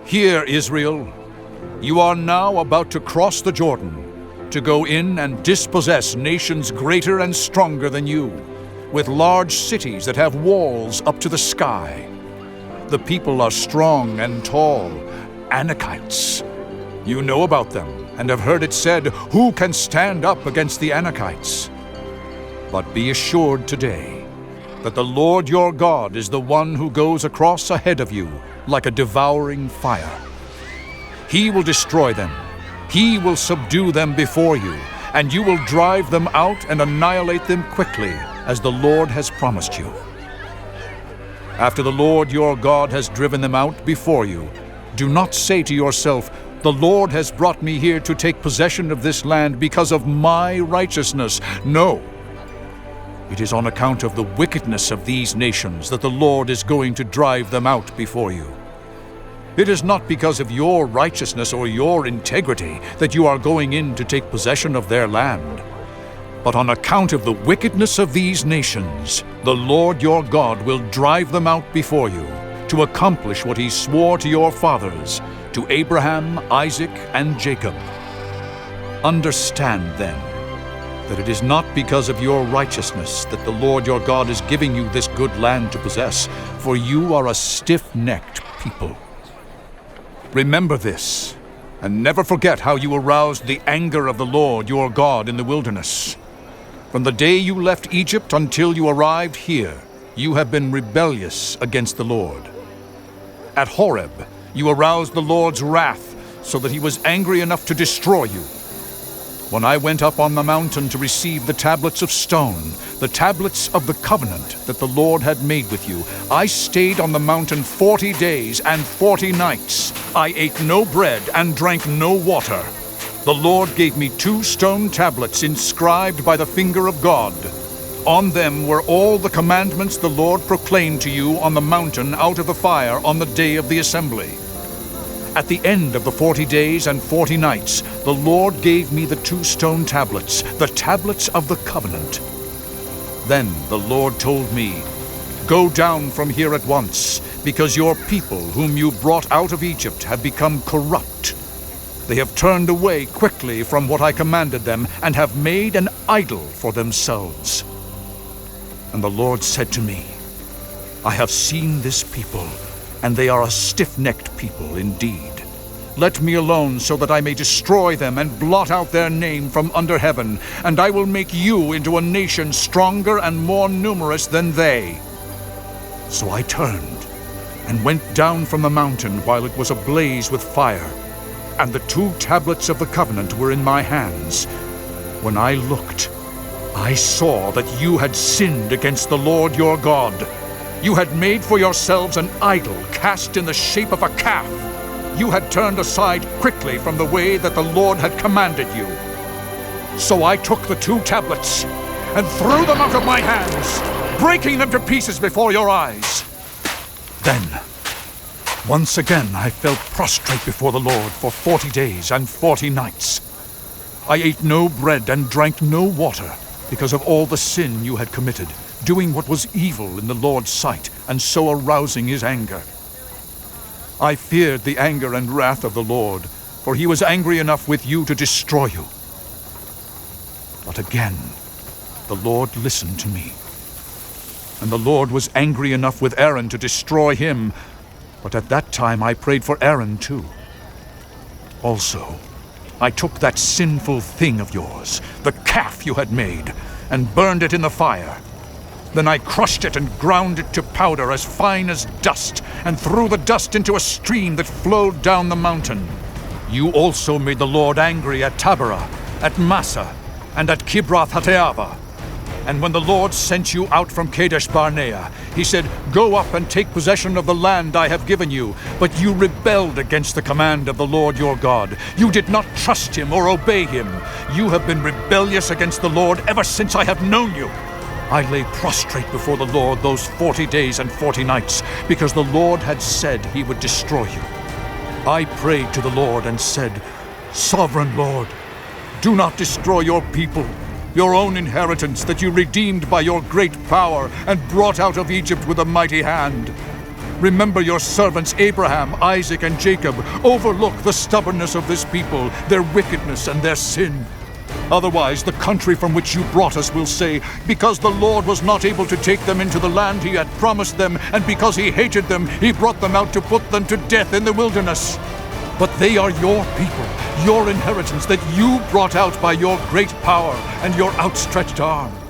Hear, Israel, you are now about to cross the Jordan, to go in and dispossess nations greater and stronger than you, with large cities that have walls up to the sky. The people are strong and tall, Anakites. You know about them and have heard it said, "Who can stand up against the Anakites?" But be assured today that the Lord your God is the one who goes across ahead of you like a devouring fire. He will destroy them. He will subdue them before you, and you will drive them out and annihilate them quickly, as the Lord has promised you. After the Lord your God has driven them out before you, do not say to yourself, "The Lord has brought me here to take possession of this land because of my righteousness." No. It is on account of the wickedness of these nations that the Lord is going to drive them out before you. It is not because of your righteousness or your integrity that you are going in to take possession of their land. But on account of the wickedness of these nations, the Lord your God will drive them out before you, to accomplish what he swore to your fathers, to Abraham, Isaac, and Jacob. Understand then that it is not because of your righteousness that the Lord your God is giving you this good land to possess, for you are a stiff-necked people. Remember this, and never forget how you aroused the anger of the Lord your God in the wilderness. From the day you left Egypt until you arrived here, you have been rebellious against the Lord. At Horeb, you aroused the Lord's wrath so that he was angry enough to destroy you. When I went up on the mountain to receive the tablets of stone, the tablets of the covenant that the Lord had made with you, I stayed on the mountain 40 days and 40 nights. I ate no bread and drank no water. The Lord gave me 2 stone tablets inscribed by the finger of God. On them were all the commandments the Lord proclaimed to you on the mountain out of the fire on the day of the assembly. At the end of the 40 days and 40 nights, the Lord gave me the 2 stone tablets, the tablets of the covenant. Then the Lord told me, "Go down from here at once, because your people whom you brought out of Egypt have become corrupt. They have turned away quickly from what I commanded them and have made an idol for themselves." And the Lord said to me, "I have seen this people, and they are a stiff-necked people indeed. Let me alone so that I may destroy them and blot out their name from under heaven, and I will make you into a nation stronger and more numerous than they." So I turned and went down from the mountain while it was ablaze with fire, and the 2 tablets of the covenant were in my hands. When I looked, I saw that you had sinned against the Lord your God. You had made for yourselves an idol cast in the shape of a calf. You had turned aside quickly from the way that the Lord had commanded you. So I took the 2 tablets and threw them out of my hands, breaking them to pieces before your eyes. Then, once again I fell prostrate before the Lord for 40 days and 40 nights. I ate no bread and drank no water because of all the sin you had committed, doing what was evil in the Lord's sight, and so arousing his anger. I feared the anger and wrath of the Lord, for he was angry enough with you to destroy you. But again, the Lord listened to me. And the Lord was angry enough with Aaron to destroy him, but at that time I prayed for Aaron too. Also, I took that sinful thing of yours, the calf you had made, and burned it in the fire. Then I crushed it and ground it to powder as fine as dust, and threw the dust into a stream that flowed down the mountain. You also made the Lord angry at Taberah, at Massah, and at Kibroth-Hattaavah. And when the Lord sent you out from Kadesh-barnea, he said, "Go up and take possession of the land I have given you." But you rebelled against the command of the Lord your God. You did not trust him or obey him. You have been rebellious against the Lord ever since I have known you. I lay prostrate before the Lord those 40 days and 40 nights, because the Lord had said he would destroy you. I prayed to the Lord and said, "Sovereign Lord, do not destroy your people, your own inheritance that you redeemed by your great power and brought out of Egypt with a mighty hand. Remember your servants Abraham, Isaac, and Jacob. Overlook the stubbornness of this people, their wickedness and their sin. Otherwise, the country from which you brought us will say, because the Lord was not able to take them into the land he had promised them, and because he hated them, he brought them out to put them to death in the wilderness. But they are your people, your inheritance that you brought out by your great power and your outstretched arm.